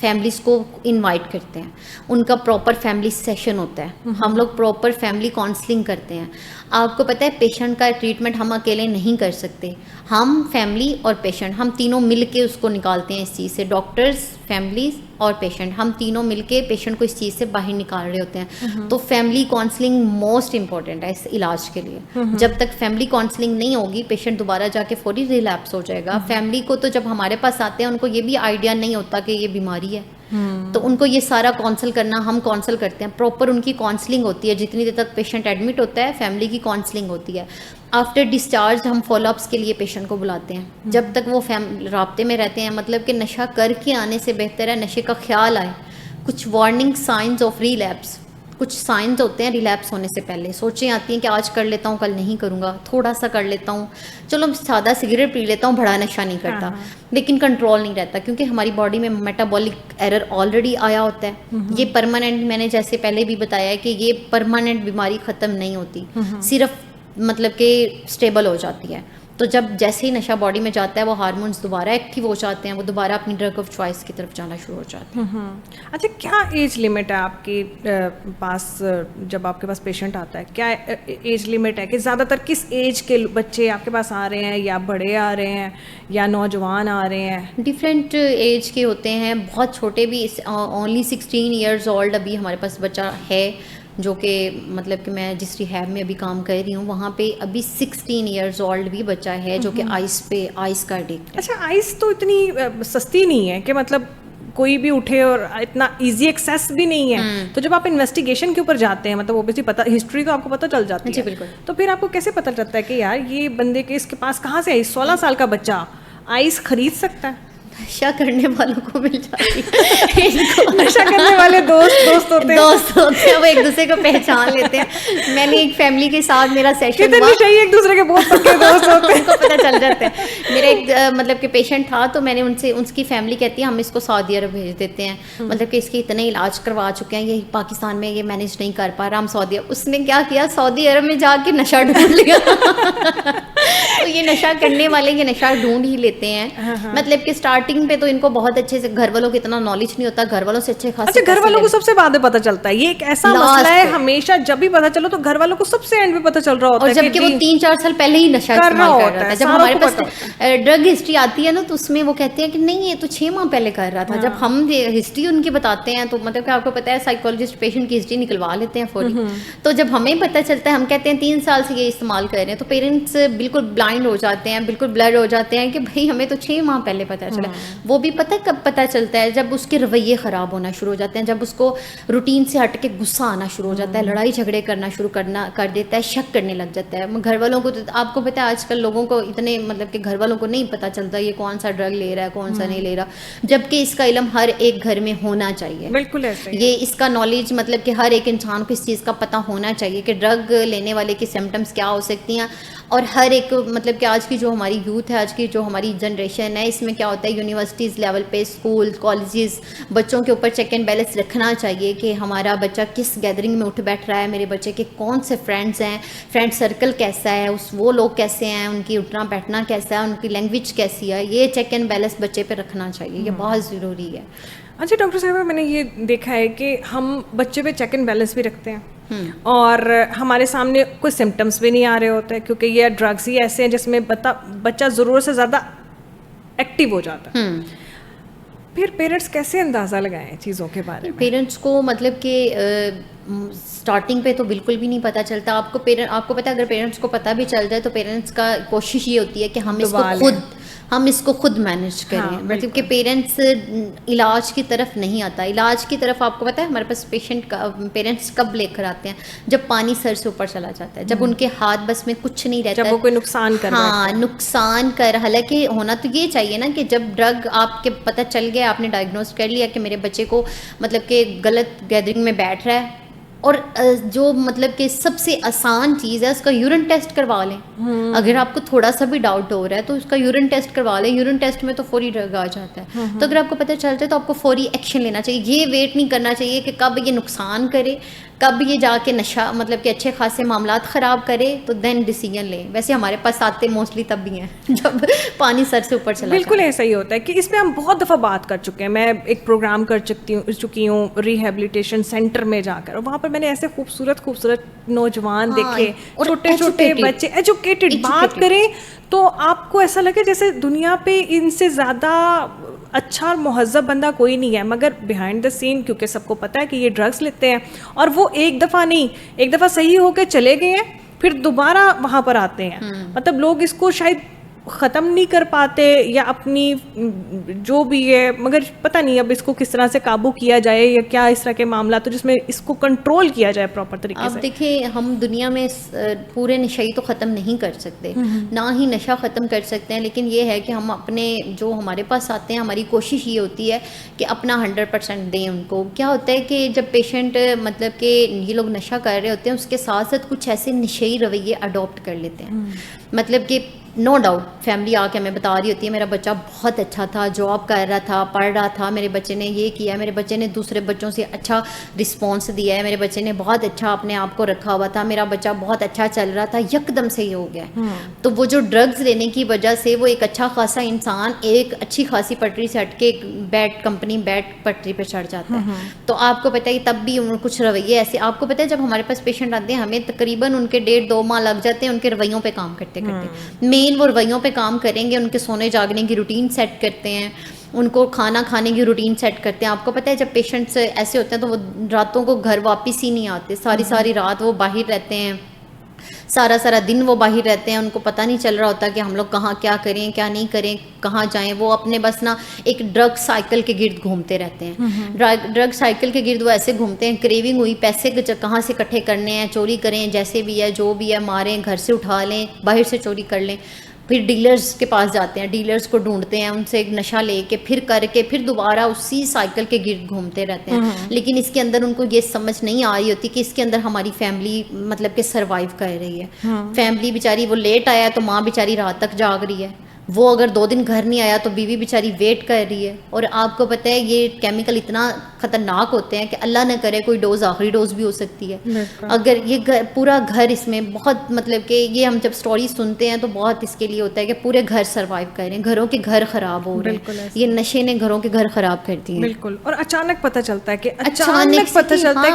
فیملیز کو انوائٹ کرتے ہیں, ان کا پراپر فیملی سیشن ہوتا ہے, ہم لوگ پراپر فیملی کاؤنسلنگ کرتے ہیں. آپ کو پتہ ہے پیشنٹ کا ٹریٹمنٹ ہم اکیلے نہیں کر سکتے, ہم فیملی اور پیشنٹ ہم تینوں مل کے اس کو نکالتے ہیں اس چیز سے, ڈاکٹرز, فیملیز اور پیشنٹ, ہم تینوں مل کے پیشنٹ کو اس چیز سے باہر نکال رہے ہوتے ہیں. تو فیملی کاؤنسلنگ موسٹ امپورٹنٹ ہے اس علاج کے لیے. جب تک فیملی کاؤنسلنگ نہیں ہوگی پیشنٹ دوبارہ جا کے فوری ریلیپس ہو جائے گا. فیملی کو تو جب ہمارے پاس آتے ہیں ان کو یہ بھی آئیڈیا نہیں ہوتا کہ یہ بیماری ہے, تو ان کو یہ سارا کاؤنسل کرنا ہم کاؤنسل کرتے ہیں. پراپر ان کی کاؤنسلنگ ہوتی ہے, جتنی دیر تک پیشنٹ ایڈمٹ ہوتا ہے فیملی کی کاؤنسلنگ ہوتی ہے. آفٹر ڈسچارج ہم فالو اپس کے لیے پیشنٹ کو بلاتے ہیں, جب تک وہ رابطے میں رہتے ہیں. مطلب کہ نشہ کر کے آنے سے بہتر ہے نشے کا خیال آئے. کچھ وارننگ سائنز آف ریلیپس, کچھ سائنز ہوتے ہیں ریلیپس ہونے سے پہلے. سوچیں آتی ہیں کہ آج kar لیتا ہوں کل نہیں کروں گا, تھوڑا سا کر لیتا ہوں, چلو سادہ سگریٹ پی لیتا ہوں, بڑا نشہ نہیں کرتا, لیکن کنٹرول نہیں رہتا کیونکہ ہماری باڈی میں میٹابولک ایرر آلریڈی آیا ہوتا ہے. یہ پرماننٹ, میں نے جیسے پہلے بھی بتایا ہے کہ یہ پرماننٹ بیماری ختم نہیں ہوتی, صرف مطلب کہ اسٹیبل ہو جاتی ہے. تو جب جیسے ہی نشہ باڈی میں جاتا ہے وہ ہارمونز دوبارہ ایکٹیو ہو جاتے ہیں, وہ دوبارہ اپنی ڈرگ آف چوائس کی طرف جانا شروع ہو جاتے ہیں. اچھا, کیا ایج لمٹ ہے آپ کے پاس جب آپ کے پاس پیشنٹ آتا ہے؟ کیا ایج لمٹ ہے کہ زیادہ تر کس ایج کے بچے آپ کے پاس آ رہے ہیں, یا بڑے آ رہے ہیں یا نوجوان آ رہے ہیں؟ ڈفرینٹ ایج کے ہوتے ہیں, بہت چھوٹے بھی, اونلی 16 ایئرز اولڈ ابھی ہمارے پاس بچہ ہے جو کہ مطلب کہ میں جس ریہیب میں ابھی کام کر رہی ہوں وہاں پہ ابھی 16 ایئرز اولڈ بھی بچہ ہے جو کہ آئس کا ایڈکٹ ہے. اچھا, آئس تو اتنی سستی نہیں ہے کہ مطلب کوئی بھی اٹھے, اور اتنا ایزی ایکسیس بھی نہیں ہے. تو جب آپ انویسٹیگیشن کے اوپر جاتے ہیں, مطلب اوبیسلی پتہ, ہسٹری تو آپ کو پتہ چل جاتی ہے. جی بالکل. تو پھر آپ کو کیسے پتہ چلتا ہے کہ یار یہ بندے کے اس کے پاس کہاں سے 16 سال کا بچہ آئس خرید سکتا ہے؟ نشہ کرنے والوں کو مل جاتی ہے, نشہ کرنے والے دوست ہوتے ہیں, وہ ایک دوسرے کو پہچان لیتے ہیں. میں نے ایک فیملی کے ساتھ میرا سیشن ہوا, چاہیے ایک دوسرے کے بہت پکے دوست ہوتے ہیں, ان کو پتہ چل جاتا ہے. میرا ایک مطلب کہ پیشنٹ تھا, تو میں نے ان سے, ان کی فیملی کہتی ہے ہم اس کو سعودی عرب بھیج دیتے ہیں, مطلب کہ اس کے اتنے علاج کروا چکے ہیں, یہ پاکستان میں یہ مینیج نہیں کر پا رہا, ہم سعودی عرب. اس نے کیا کیا, سعودی عرب میں جا کے نشہ ڈھونڈ لیا. تو یہ نشہ کرنے والے یہ نشہ ڈھونڈ ہی لیتے ہیں. مطلب کہ اسٹارٹنگ پہ تو ان کو بہت اچھے سے, گھر والوں کو اتنا نالج نہیں ہوتا, گھر والوں سے اچھے خاصے. اچھا, گھر والوں کو سب سے بعد میں پتہ چلتا ہے, یہ ایک ایسا مسئلہ ہے ہمیشہ جب بھی پتہ چلو تو گھر والوں کو سب سے اینڈ پہ پتہ چل رہا ہوتا ہے, اور جبکہ وہ 3-4 سال پہلے ہی نشہ استعمال کر رہا تھا. جب ہمارے پاس ڈرگ ہسٹری آتی ہے نا تو اس میں وہ کہتے ہیں کہ نہیں یہ تو 6 ماہ پہلے کر رہا تھا. جب ہم ہسٹری ان کی بتاتے ہیں تو مطلب کہ آپ کو پتہ ہے سائیکالوجسٹ پیشنٹ کی ہسٹری نکلوا لیتے ہیں فوری. تو جب ہمیں پتہ چلتا ہے, ہم کہتے ہیں 3 سال سے یہ استعمال کر رہے ہیں, تو پیرنٹس بالکل بلائنڈ ہو جاتے ہیں, بالکل بلر ہو جاتے ہیں کہ بھائی ہمیں تو 6 ماہ پہلے پتہ چلا. وہ بھی پتہ کب پتہ چلتا ہے, جب اس کے رویے خراب ہونا شروع ہو جاتے ہیں, جب اس کو روٹین سے ہٹ کے غصہ آنا شروع ہو جاتا ہے, لڑائی جھگڑے کرنا شروع کر دیتا ہے, شک کرنے لگ جاتا ہے. گھر والوں کو, آپ کو پتہ ہے آج کل لوگوں کو اتنے مطلب کہ گھر والوں کو نہیں پتہ چلتا یہ کون سا ڈرگ لے رہا ہے کون سا نہیں لے رہا, جبکہ اس کا علم ہر ایک گھر میں ہونا چاہیے. بالکل ایسے یہ اس کا نالج مطلب کہ ہر ایک انسان کو اس چیز کا پتہ ہونا چاہیے کہ ڈرگ لینے والے کی سمٹمس کیا ہو سکتی ہیں. اور ہر ایک مطلب کہ آج کی جو ہماری یوتھ ہے, آج کی جو ہماری جنریشن ہے, اس میں کیا ہوتا ہے یونیورسٹیز لیول پہ, اسکول کالجز, بچوں کے اوپر چیک اینڈ بیلنس رکھنا چاہیے کہ ہمارا بچہ کس گیدرنگ میں اٹھ بیٹھ رہا ہے, میرے بچے کے کون سے فرینڈز ہیں, فرینڈ سرکل کیسا ہے, وہ لوگ کیسے ہیں, ان کی اٹھنا بیٹھنا کیسا ہے, ان کی لینگویج کیسی ہے, یہ چیک اینڈ بیلنس بچے پہ رکھنا چاہیے, یہ بہت ضروری ہے. اچھا ڈاکٹر صاحبہ, میں نے یہ دیکھا ہے کہ ہم بچے پہ چیک اینڈ بیلنس بھی رکھتے ہیں, اور ہمارے سامنے کوئی سمٹمس بھی نہیں آ رہے ہوتے کیونکہ یہ ڈرگس ہی ایسے ہیں جس میں بچہ ضرورت سے زیادہ ایکٹیو ہو جاتا ہے. پھر پیرنٹس کیسے اندازہ لگائیں چیزوں کے بارے میں؟ پیرنٹس کو مطلب کہ اسٹارٹنگ پہ تو بالکل بھی نہیں پتہ چلتا. آپ کو پتہ ہے اگر پیرنٹس کو پتہ بھی چل جائے تو پیرنٹس کا کوشش یہ ہوتی ہے کہ ہم اس کو خود مینیج کریں. مطلب کہ پیرنٹس علاج کی طرف نہیں آتا. علاج کی طرف آپ کو پتہ ہے ہمارے پاس پیرنٹس کب لے کر آتے ہیں, جب پانی سر سے اوپر چلا جاتا ہے, جب ان کے ہاتھ بس میں کچھ نہیں رہتا, جب وہ کوئی نقصان کر نقصان کر. حالانکہ ہونا تو یہ چاہیے نا کہ جب ڈرگ آپ کے پتہ چل گیا, آپ نے ڈائگنوز کر لیا کہ میرے بچے کو مطلب کہ غلط گیدرنگ میں بیٹھ رہا ہے, اور جو مطلب کہ سب سے آسان چیز ہے اس کا یورین ٹیسٹ کروا لیں. اگر آپ کو تھوڑا سا بھی ڈاؤٹ ہو رہا ہے تو اس کا یورین ٹیسٹ کروا لیں. یورین ٹیسٹ میں تو فوری ڈرگ آ جاتا ہے. تو اگر آپ کو پتہ چلتا ہے تو آپ کو فوری ایکشن لینا چاہیے. یہ ویٹ نہیں کرنا چاہیے کہ کب یہ نقصان کرے, کب یہ جا کے نشہ مطلب کہ اچھے خاصے معاملات خراب کرے تو دین ڈیسیجن لیں. ویسے ہمارے پاس آتے موسٹلی تب بھی ہیں جب پانی سر سے اوپر چلا. بالکل ایسا ہی ہوتا ہے کہ اس پہ ہم بہت دفعہ بات کر چکے ہیں. میں ایک پروگرام کر چکی ہوں ریہیبلیٹیشن سینٹر میں جا کر, وہاں پر میں نے ایسے خوبصورت نوجوان دیکھے, چھوٹے چھوٹے بچے ایجوکیٹڈ. بات کریں تو آپ کو ایسا لگے جیسے دنیا پہ ان سے زیادہ اچھا اور مہذب بندہ کوئی نہیں ہے, مگر بیہائنڈ دا سین کیونکہ سب کو پتہ ہے کہ یہ ڈرگس لیتے ہیں, اور وہ ایک دفعہ نہیں, ایک دفعہ صحیح ہو کے چلے گئے ہیں پھر دوبارہ وہاں پر آتے ہیں. مطلب لوگ اس کو شاید ختم نہیں کر پاتے یا اپنی جو بھی ہے, مگر پتہ نہیں اب اس کو کس طرح سے قابو کیا جائے یا کیا اس طرح کے معاملات جس میں اس کو کنٹرول کیا جائے پراپر طریقے سے. اب دیکھیں ہم دنیا میں پورے نشئی تو ختم نہیں کر سکتے, نہ ہی نشہ ختم کر سکتے ہیں, لیکن یہ ہے کہ ہم اپنے جو ہمارے پاس آتے ہیں ہماری کوشش یہ ہوتی ہے کہ اپنا 100% دیں ان کو. کیا ہوتا ہے کہ جب پیشنٹ مطلب کہ یہ لوگ نشہ کر رہے ہوتے ہیں اس کے ساتھ ساتھ کچھ ایسے نشئی رویے اڈاپٹ کر لیتے ہیں. مطلب کہ نو ڈاؤٹ فیملی آ کے ہمیں بتا رہی ہوتی ہے میرا بچہ بہت اچھا تھا, جاب کر رہا تھا, پڑھ رہا تھا, میرے بچے نے یہ کیا, میرے بچے نے دوسرے بچوں سے اچھا رسپانس دیا ہے, میرے بچے نے بہت اچھا اپنے آپ کو رکھا ہوا تھا, میرا بچہ بہت اچھا چل رہا تھا, یکدم سے یہ ہو گیا. تو وہ جو ڈرگز لینے کی وجہ سے وہ ایک اچھا خاصا انسان ایک اچھی خاصی پٹری سے ہٹ کے بیڈ پٹری پہ چڑھ جاتا ہے. تو آپ کو پتہ ہے تب بھی کچھ رویے ایسے, آپ کو پتہ ہے جب ہمارے پاس پیشنٹ آتے ہیں ہمیں تقریباً ان کے 1.5-2 ماہ لگ جاتے ہیں ان کے رویوں پہ کام کرتے کرتے. مین وہ رویوں پہ کام کریں گے, ان کے سونے جاگنے کی روٹین سیٹ کرتے ہیں, ان کو کھانا کھانے کی روٹین سیٹ کرتے ہیں. آپ کو پتہ ہے جب پیشنٹس ایسے ہوتے ہیں تو وہ راتوں کو گھر واپس ہی نہیں آتے, ساری رات وہ باہر رہتے ہیں, سارا دن وہ باہر رہتے ہیں, ان کو پتہ نہیں چل رہا ہوتا کہ ہم لوگ کہاں کیا کریں کیا نہیں کریں, کہاں جائیں. وہ اپنے بس نا ایک ڈرگ سائیکل کے گرد گھومتے رہتے ہیں. ڈرگ سائیکل کے گرد وہ ایسے گھومتے ہیں, کریونگ ہوئی پیسے کہاں سے اکٹھے کرنے ہیں, چوری کریں, جیسے بھی ہے جو بھی ہے ماریں, گھر سے اٹھا لیں, باہر سے چوری کر لیں. پھر ڈیلرز کے پاس جاتے ہیں, ڈیلرز کو ڈھونڈتے ہیں, ان سے ایک نشہ لے کے پھر کر کے پھر دوبارہ اسی سائیکل کے گرد گھومتے رہتے ہیں. لیکن اس کے اندر ان کو یہ سمجھ نہیں آ رہی ہوتی کہ اس کے اندر ہماری فیملی مطلب کہ سروائیو کر رہی ہے. فیملی بیچاری وہ لیٹ آیا تو ماں بیچاری رات تک جاگ رہی ہے, وہ اگر 2 دن گھر نہیں آیا تو بیوی بیچاری ویٹ کر رہی ہے. اور آپ کو پتہ ہے یہ کیمیکل اتنا خطرناک ہوتے ہیں کہ اللہ نہ کرے کوئی ڈوز آخری ڈوز بھی ہو سکتی ہے. اگر یہ پورا گھر اس میں بہت مطلب کہ یہ ہم جب سٹوری سنتے ہیں تو بہت اس کے لیے ہوتا ہے کہ پورے گھر سروائیو کر رہے ہیں, گھروں کے گھر خراب ہو رہے ہیں, یہ نشے نے گھروں کے گھر خراب کر دیے. بالکل. اور اچانک پتہ چلتا ہے کہ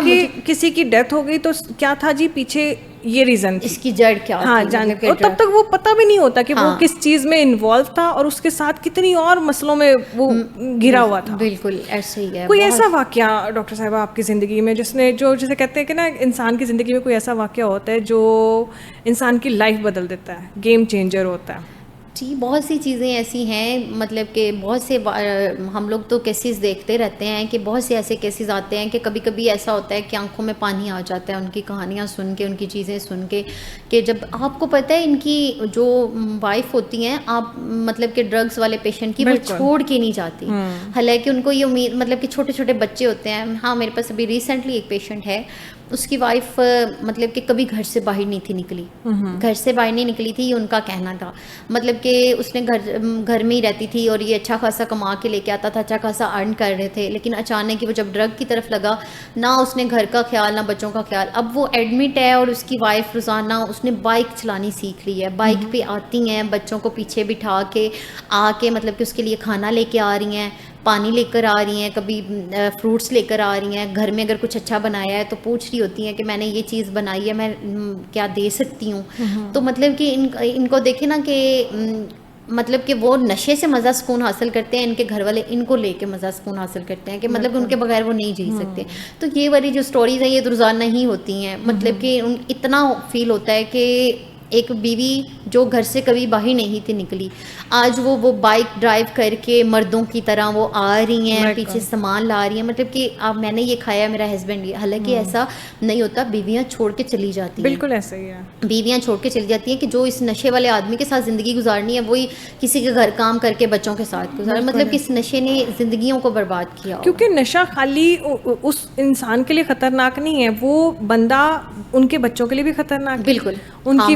کہ کسی کی ڈیتھ ہو گئی تو کیا تھا جی پیچھے, یہ ریزن اس کی جڑ کیا اور تب تک وہ پتہ بھی نہیں ہوتا کہ وہ کس چیز میں انوالو تھا اور اس کے ساتھ کتنی اور مسئلوں میں وہ گھرا ہوا تھا. بالکل ایسے ہی ہے. کوئی ایسا واقعہ ڈاکٹر صاحبہ آپ کی زندگی میں جس نے جسے کہتے ہیں کہ نا انسان کی زندگی میں کوئی ایسا واقعہ ہوتا ہے جو انسان کی لائف بدل دیتا ہے, گیم چینجر ہوتا ہے؟ جی بہت سی چیزیں ایسی ہیں, مطلب کہ بہت سے ہم لوگ تو کیسز دیکھتے رہتے ہیں کہ بہت سے ایسے کیسز آتے ہیں کہ کبھی کبھی ایسا ہوتا ہے کہ آنکھوں میں پانی آ جاتا ہے ان کی کہانیاں سن کے, ان کی چیزیں سن کے, کہ جب آپ کو پتہ ہے ان کی جو وائف ہوتی ہیں آپ مطلب کہ ڈرگس والے پیشنٹ کی وہ چھوڑ کے نہیں جاتی, حالانکہ ان کو یہ امید مطلب کہ چھوٹے چھوٹے بچے ہوتے ہیں. ہاں میرے پاس ابھی ریسنٹلی ایک پیشنٹ ہے, اس کی وائف مطلب کہ کبھی گھر سے باہر نہیں تھی نکلی, گھر سے باہر نہیں نکلی تھی, یہ ان کا کہنا تھا. مطلب کہ اس نے گھر میں ہی رہتی تھی اور یہ اچھا خاصا کما کے لے کے آتا تھا, اچھا خاصا ارن کر رہے تھے, لیکن اچانک وہ جب ڈرگ کی طرف لگا نہ اس نے گھر کا خیال نہ بچوں کا خیال. اب وہ ایڈمٹ ہے اور اس کی وائف روزانہ اس نے بائک چلانی سیکھ لی ہے, بائک پہ آتی ہیں, بچوں کو پیچھے بٹھا کے آ کے مطلب کہ اس کے لیے کھانا لے کے آ رہی ہیں, پانی لے کر آ رہی ہیں, کبھی فروٹس لے کر آ رہی ہیں, گھر میں اگر کچھ اچھا بنایا ہے تو پوچھ رہی ہوتی ہیں کہ میں نے یہ چیز بنائی ہے میں کیا دے سکتی ہوں. تو مطلب کہ ان کو دیکھیں نا کہ مطلب کہ وہ نشے سے مزہ سکون حاصل کرتے ہیں, ان کے گھر والے ان کو لے کے مزہ سکون حاصل کرتے ہیں کہ مطلب ان کے بغیر وہ نہیں جی سکتے. تو یہ والی جو سٹوریز ہیں یہ تو روزانہ ہی ہوتی ہیں. مطلب کہ اتنا فیل ہوتا ہے کہ ایک بیوی جو گھر سے کبھی باہر نہیں تھی نکلی, آج وہ بائک ڈرائیو کر کے مردوں کی طرح وہ آ رہی ہیں, پیچھے سامان لا رہی ہیں. مطلب کہ اب میں نے یہ کھایا میرا ہسبینڈ یہ, حالانکہ ایسا نہیں ہوتا, بیویاں چھوڑ کے چلی جاتی ہیں. بالکل ایسا ہی ہے, بیویاں چھوڑ کے چلی جاتی ہیں کہ جو اس نشے والے آدمی کے ساتھ زندگی گزارنی ہے وہی کسی کے گھر کام کر کے بچوں کے ساتھ گزارے. مطلب کہ اس نشے نے زندگیوں کو برباد کیا. کیونکہ نشہ خالی اس انسان کے لیے خطرناک نہیں ہے, وہ بندہ ان کے بچوں کے لیے بھی خطرناک ہے. بالکل ان کی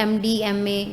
MDMA,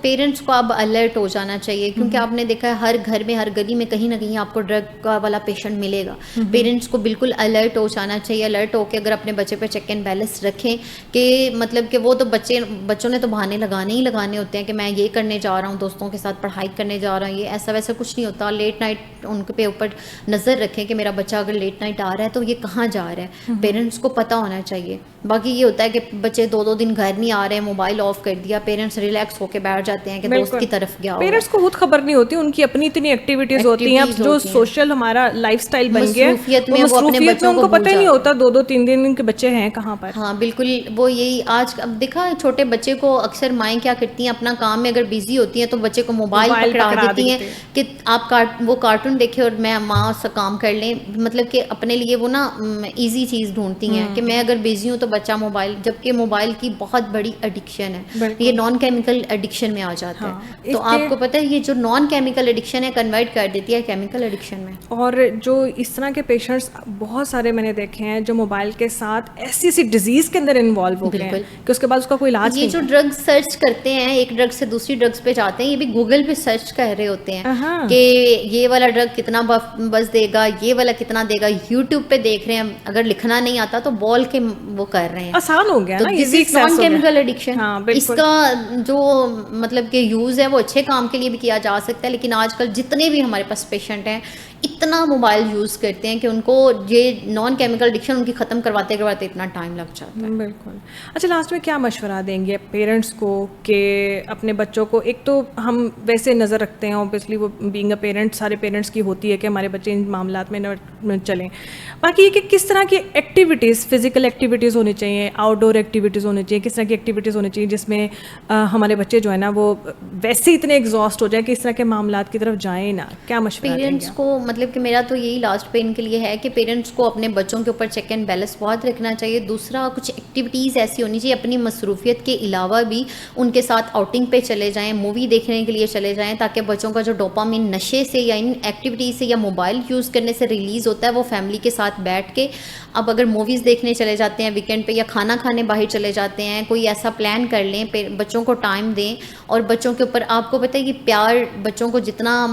پیرنٹس کو اب الرٹ ہو جانا چاہیے, کیونکہ آپ نے دیکھا ہے ہر گھر میں, ہر گلی میں کہیں نہ کہیں آپ کو ڈرگ کا والا پیشنٹ ملے گا. پیرنٹس کو بالکل الرٹ ہو جانا چاہیے, الرٹ ہو کے اگر اپنے بچے پہ چیک اینڈ بیلنس رکھیں کہ مطلب کہ وہ تو بچوں نے تو بہانے لگانے ہوتے ہیں کہ میں یہ کرنے جا رہا ہوں, دوستوں کے ساتھ پڑھائی کرنے جا رہا ہوں, یہ ایسا ویسا کچھ نہیں ہوتا. لیٹ نائٹ ان پہ اوپر نظر رکھیں کہ میرا بچہ اگر لیٹ نائٹ آ رہا ہے تو یہ کہاں جا رہا ہے, پیرنٹس کو پتہ ہونا چاہیے. باقی یہ ہوتا ہے کہ بچے 2 دن گھر نہیں آ رہے ہیں, موبائل آف کر دیا, پیرنٹس ریلیکس ہو کے بیٹھ جاتے ہیں کہ دوست کی طرف گیا ہو. پیرنٹس کو خود خبر نہیں ہوتی, ان کی اپنی اتنی ایکٹیویٹیز ہوتی ہیں. اب جو سوشل ہمارا لائف اسٹائل بن گیا ہے, مصروفیت میں وہ اپنے بچوں کو پتہ ہی نہیں ہوتا 2-3 دن کے بچے ہیں کہاں پر. ہاں بالکل, وہ یہی آج اب دیکھا چھوٹے بچے کو اکثر مائیں کیا کرتی ہیں, اپنا کام میں اگر بزی ہوتی ہیں تو بچے کو موبائل پکڑا دیتی ہیں کہ آپ وہ کارٹون دیکھیں اور میں ماں سے کام کر لیں. مطلب کہ اپنے لیے وہ نا ایزی چیز ڈھونڈتی ہیں کہ میں اگر بزی ہوں تو بچہ موبائل, جبکہ موبائل کی بہت بڑی ایڈکشن ہے, یہ نان کیمیکل ایڈکشن میں آ جاتا ہے. تو آپ کو پتہ ہے یہ جو نان کیمیکل ایڈکشن ہے کنورٹ کر دیتی ہے کیمیکل ایڈکشن میں. اور جو اس طرح کے پیشنٹس بہت سارے میں نے دیکھے ہیں جو موبائل کے ساتھ ایسی ڈیزیز کے اندر انوالو ہو گئے ہیں کہ اس کے بعد اس کا کوئی علاج نہیں. یہ جو ڈرگ سرچ کرتے ہیں, ایک ڈرگ سے دوسری ڈرگس پہ جاتے ہیں, یہ بھی گوگل پہ سرچ کر رہے ہوتے ہیں کہ یہ والا ڈرگ کتنا بس دے گا, یہ والا کتنا دے گا. یوٹیوب پہ دیکھ رہے ہیں, اگر لکھنا نہیں آتا تو بول کے وہ کر رہے ہیں. آسان ہو گیا نا, نان کیمیکل ایڈکشن. اس کا جو مطلب کہ یوز ہے وہ اچھے کام کے لیے بھی کیا جا سکتا ہے, لیکن آج کل جتنے بھی ہمارے پاس پیشنٹ ہیں اتنا موبائل یوز کرتے ہیں کہ ان کو یہ نان کیمیکل ایڈکشن ان کی ختم کرواتے اتنا ٹائم لگ جاتا ہے. بالکل. اچھا, لاسٹ میں کیا مشورہ دیں گے پیرنٹس کو کہ اپنے بچوں کو, ایک تو ہم ویسے نظر رکھتے ہیں اوبیسلی, وہ بینگ اے پیرنٹ سارے پیرنٹس کی ہوتی ہے کہ ہمارے بچے ان معاملات میں نہ چلیں. باقی یہ کہ کس طرح کی ایکٹیویٹیز, فزیکل ایکٹیویٹیز ہونی چاہیے, آؤٹ ڈور ایکٹیویٹیز ہونی چاہیے, کس طرح کی ایکٹیویٹیز ہونی چاہیے جس میں ہمارے بچے جو ہے نا وہ ویسے اتنے ایگزاسٹ ہو جائیں کہ اس طرح کے معاملات کی طرف جائیں نا. کیا مشورہ دیں گے پیرنٹس کو؟ مطلب کہ میرا تو یہی لاسٹ پہ ان کے لیے ہے کہ پیرنٹس کو اپنے بچوں کے اوپر چیک اینڈ بیلنس بہت رکھنا چاہیے. دوسرا, کچھ ایکٹیویٹیز ایسی ہونی چاہیے اپنی مصروفیت کے علاوہ بھی ان کے ساتھ آؤٹنگ پہ چلے جائیں, مووی دیکھنے کے لیے چلے جائیں, تاکہ بچوں کا جو ڈوپامین نشے سے یا ان ایکٹیویٹیز سے یا موبائل یوز کرنے سے ریلیز ہوتا ہے وہ فیملی کے ساتھ بیٹھ کے, اب اگر موویز دیکھنے چلے جاتے ہیں ویکینڈ پہ یا کھانا کھانے باہر چلے جاتے ہیں, کوئی ایسا پلان کر لیں, بچوں کو ٹائم دیں. اور بچوں کے اوپر آپ کو پتہ ہے کہ پیار, بچوں کو جتنا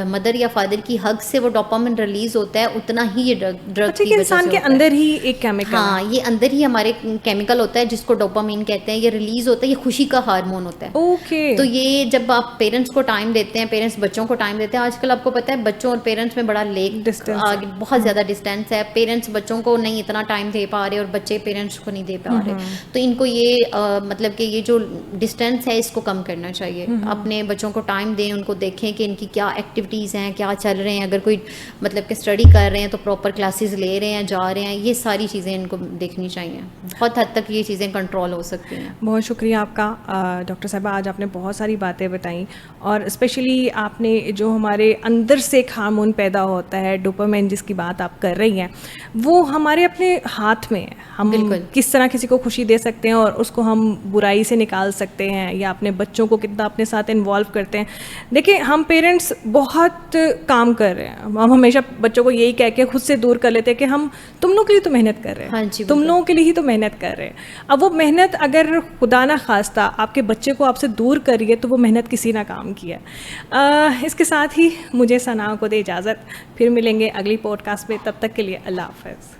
مدر یا فادر کی حگ سے وہ ڈوپامین ریلیز ہوتا ہے اتنا ہی یہ ڈرگ کی وجہ سے انسان کے اندر ہی ایک کیمیکل, ہاں یہ اندر ہی ہمارے کیمیکل ہوتا ہے جس کو ڈوپامین کہتے ہیں, یہ ریلیز ہوتا ہے, یہ خوشی کا ہارمون ہوتا ہے. اوکے. تو یہ جب آپ پیرنٹس کو ٹائم دیتے ہیں, پیرنٹس بچوں کو ٹائم دیتے ہیں, آج کل آپ کو پتہ ہے بچوں اور پیرنٹس میں بڑا بہت زیادہ ڈسٹینس ہے. پیرنٹس بچوں کو نہیں اتنا ٹائم دے پا رہے اور بچے پیرنٹس کو نہیں دے پا رہے. تو ان کو یہ مطلب کہ یہ جو ڈسٹینس ہے اس کو کم کرنا چاہیے. اپنے بچوں کو ٹائم دیں, ان کو دیکھیں کہ ان کی کیا ایکٹیویٹیز ہیں, کیا چل رہے ہیں, اگر کوئی مطلب کہ اسٹڈی کر رہے ہیں تو پراپر کلاسز لے رہے ہیں, جا رہے ہیں, یہ ساری چیزیں ان کو دیکھنی چاہیے. بہت حد تک یہ چیزیں کنٹرول ہو سکتی ہیں. بہت شکریہ آپ کا ڈاکٹر صاحبہ, آج آپ نے بہت ساری باتیں بتائیں, اور اسپیشلی آپ نے جو ہمارے اندر سے ایک ہارمون پیدا ہوتا ہے ڈوپامین جس کی بات آپ کر رہی ہیں, وہ ہمارے اپنے ہاتھ میں ہے. ہم کس طرح کسی کو خوشی دے سکتے ہیں اور اس کو ہم برائی سے نکال سکتے ہیں, یا اپنے بچوں کو کتنا اپنے ساتھ انوالو کرتے ہیں. دیکھیں, ہم پیرنٹس بہت کام کر رہے ہیں, ہم ہمیشہ بچوں کو یہی کہہ کے خود سے دور کر لیتے ہیں کہ ہم تم لوگوں کے لیے تو محنت کر رہے ہیں, تم لوگوں کے لیے ہی تو محنت کر رہے ہیں. اب وہ محنت اگر خدا نہ خواستہ آپ کے بچے کو آپ سے دور کریے تو وہ محنت کسی نہ کام کی ہے. اس کے ساتھ ہی مجھے ثنا کو دے اجازت, پھر ملیں گے اگلی پوڈ کاسٹ میں, تب تک کے لیے اللہ حافظ.